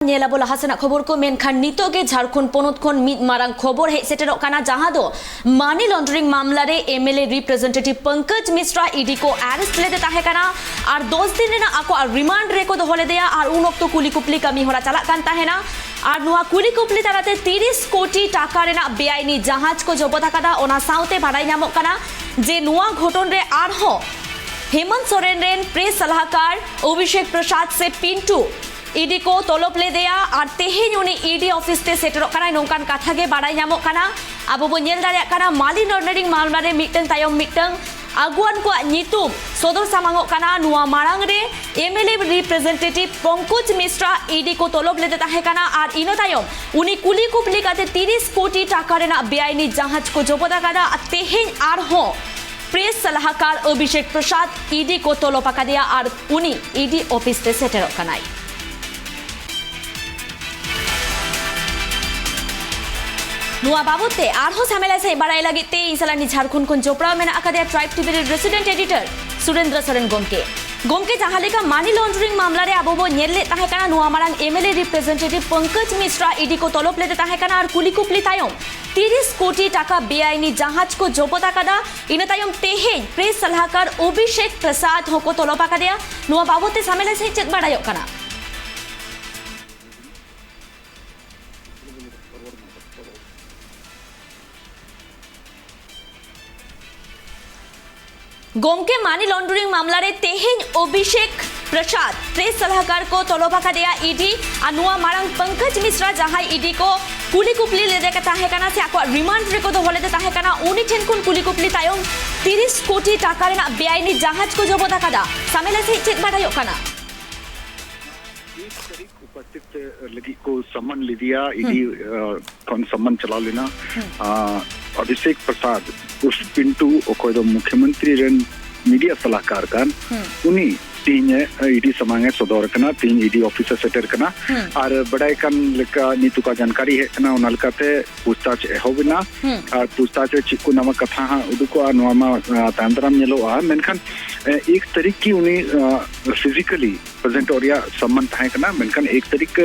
Nyela bola hasana khobor ko menkan nito ge Jharkhand ponot khon mid marang khobor hej seterok kana jaha do money laundering mamla re MLA representative Pankaj Misra ED ko arrest lede tahe kana ar 10 din rena ako ar remand re ko dohole deya ar un okto kuli kupli kami hora chalak kan tahena ar noa kuli kupli tarate 30 koti taka rena beaini jahaj ko jobot akada ona saute bharai nyamok kana je noa ghoton re ar ho Hemant Soren rain press सलाहकार अभिषेक प्रसाद से Pintu ED को तलब ले दिया और तेहेन उनी ED office ते सेटर कना नोंकान कथा गे बाड़ाय ᱧᱟᱢᱚᱜ ᱠᱟᱱᱟ ᱟᱵᱚ ᱵᱚ ᱧᱮᱞ ᱫᱟᱲᱮᱭᱟᱜ ᱠᱟᱱᱟ ᱢᱟᱞᱤ ᱞᱚᱱᱰᱟᱨᱤᱝ ᱢᱟᱢᱞᱟ ᱨᱮ ᱢᱤᱫᱴᱟᱝ ᱛᱟᱭᱚᱢ ᱢᱤᱫᱴᱟᱝ ᱟᱜᱩᱣᱟᱱ ᱠᱚ ᱧᱩᱛᱩᱢ ᱥᱚᱫᱚᱨ ᱥᱟᱢᱟᱝᱚᱜ ᱠᱟᱱᱟ ᱱᱚᱣᱟ ᱢᱟᱲᱟᱝ ᱨᱮ MLA representative Pankaj Mishra ED को तलब लेते ताहे कना और इनो तायम उनी कुली कुपली काते 30 कोटी टाका रेना बेआईनी जहाज को जबत आकादा तेहेन आर हो प्रेस सलाहकार अभिषेक प्रसाद ईडी को तलब आकादिया और उनी ईडी ऑफिस ते सेटरक कनाय नुआ बाबते आरहो सामेला से बाराय लागिते इसालानी झारखंड खन जोपड़ा मेना आकादिया ट्राइब टीवी रे रेसिडेंट एडिटर सुरेंद्र सोरेन गोमके जहां लेका मानी लॉन्ड्रिंग मामला रे आबो बो नेले ताहे काना नुआ Marang MLA representative Pankaj Mishra ED को तलब लेते ताहे काना और कुली कुपली तायम 30 कोटी टाका बेआईनी जहाज को जबत आकादा इन तायम तेहेन प्रेस सलाहकार अभिषेक प्रसाद होको तलब आकादिया नुआ बाबते सामेला से चेक बाड़ायो काना गोमके मानी लॉन्ड्रिंग मामला रे तेहेन अभिषेक प्रसाद प्रेस सलाहकार को तलब आकादिया ईडी और नुआ मारांग पंकज मिश्रा जहां ईडी को कुली कुपली लेदे का ताहे काना से आको रिमांड रे को दोहले दे ताहे काना उनी ठेन कुन कुली कुपली तायम 30 कोटी टाका रेना बेआईनी जहाज को जबत आकादा सामेला से चेक बाड़ायो काना उपस्थित लगी को सम्मन ले दिया ईडी कौन सम्मन चला लेना अभिषेक प्रसाद उस पिंटू ओको मुख्यमंत्री रेन मीडिया सलाहकार कान उनी तीन ईडी समांगे सदर कना तीन ईडी ऑफिसर सेटर कना और बड़ाई कान लेका नीतु का जानकारी है कना उनलकाते पूछताछ एहोबिना और पूछताछ चिकु नाम कथा हा उदुको आ नोमा तांद्राम नेलो आ मेनखान एक तारीख की उनी फिजिकली प्रेजेंट ओरिया सम्मान थाहे कना मेनखान एक तारीख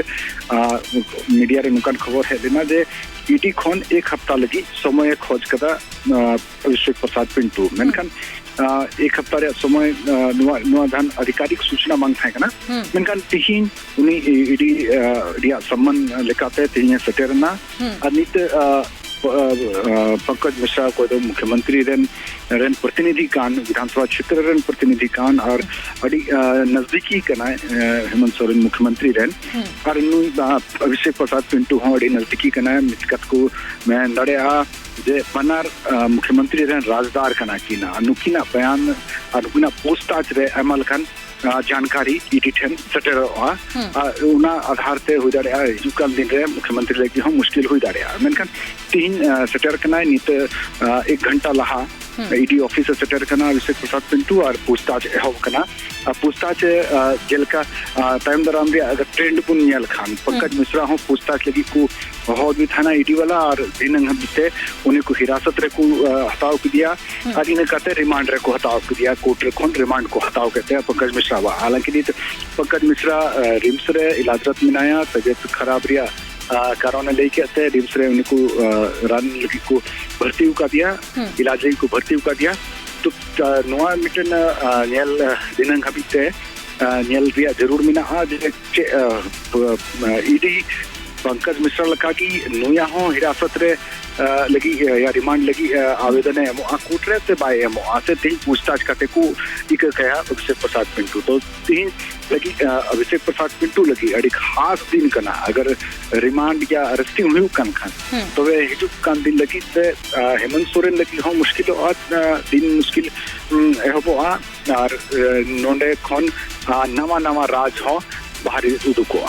मीडिया रे नुकान खबर है लेना जे ईडी खन एक हफ्ता लगी समय खोज कदा अभिषेक प्रसाद पिंटू मेनखान एक हफ्ता रे समय नुआ धान आधिकारिक सूचना मांग थाहे कना मेनखान तिहिन उनी ईडी रिया सम्मान लेकाते तिहिन सेटेरना अनित पंकज मिश्रा को मुख्यमंत्री रेन प्रतिनिधि कान विधानसभा क्षेत्र रेन प्रतिनिधि कान और अड़ी नजदीकी कना हेमंत सोरेन मुख्यमंत्री रेन और अभिषेक प्रसाद पिंटू हो अड़ी नजदीकी कना मिसकत को मैं लड़े आ जे पनार मुख्यमंत्री रेन राजदार कना कीना अनुकिना बयान अनुकिना पोस्टाज रे अमल खान जानकारी ईडी ठेन सेटर उना आधार ते हुई दाड़े हिजुकान दिन रे मुख्यमंत्री लगी हम मुश्किल हुई दाड़े मेनखान तीन सेटर कना नित 1 घंटा लहा ईडी ऑफिसर सेटर कना अभिषेक प्रसाद पिंटू और पूछताछ एहोब कना पूछताछ जेलका टाइम दराम रे अगर ट्रेंड पुन नेल खान पंकज मिश्रा हो पूछताछ लगी को हो भी थाना ईडी वाला और दिन हबते उन्हें को हिरासत रे को हटाव कर दिया और इन कहते रिमांड रे को हटाव कर दिया कोर्ट रे कोन रिमांड को हटाव कहते हैं पंकज मिश्रा हालांकि पंकज मिश्रा रिम्स रे इलाजरत मिनाया तबियत खराब रिया कारण लेके रिम्स रे उनको रन लगी को भर्ती का दिया इलाज को भर्ती का दिया तो नोआ मिटन नेल दिनंग हबीते नेल रिया जरूर मिना आज ईडी पंकज मिश्रा लका की नुया हो हिरासत रे लगी या रिमांड लगी आवेदन है कोर्ट रे से बाय एमो आसे तीन पूछताछ करते को इक कहा अभिषेक प्रसाद पिंटू तो तीन लगी अभिषेक प्रसाद पिंटू लगी अड़ी खास दिन कना अगर रिमांड या अरेस्टिंग हुई कान खान तो वे हिजु कान दिन लगी से हेमंत सोरेन लगी हो मुश्किल दिन मुश्किल एहोबो और नोंडे खन नवा नवा राज हो बाहरी उदुको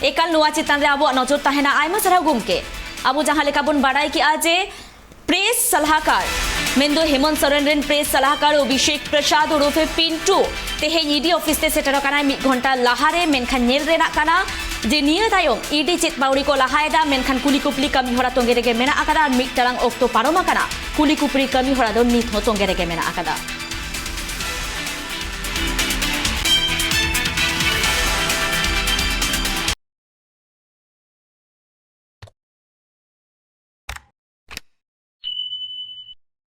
एकाल नुआ चितान रे आबो नजर ताहेना आयमा सरा गुमके आबो जहां लेका बन बाड़ाय कि आजे प्रेस सलाहकार मेंदो हेमंत सोरेन रेन प्रेस सलाहकार अभिषेक प्रसाद ओरफे पिंटू तेहे ईडी ऑफिस ते सेटर काना 1 घंटा लाहारे मेनखान नेल रेना काना जे निया तायम ईडी चेत बाउरी को लाहायदा मेनखान कुली कुपली कमी हरा तोंगे रेगे मेना आकादा मिट टारांग ऑक्टो पारोमा काना कुली कुपली कमी हरा दो नित हो तोंगे रेगे मेना आकादा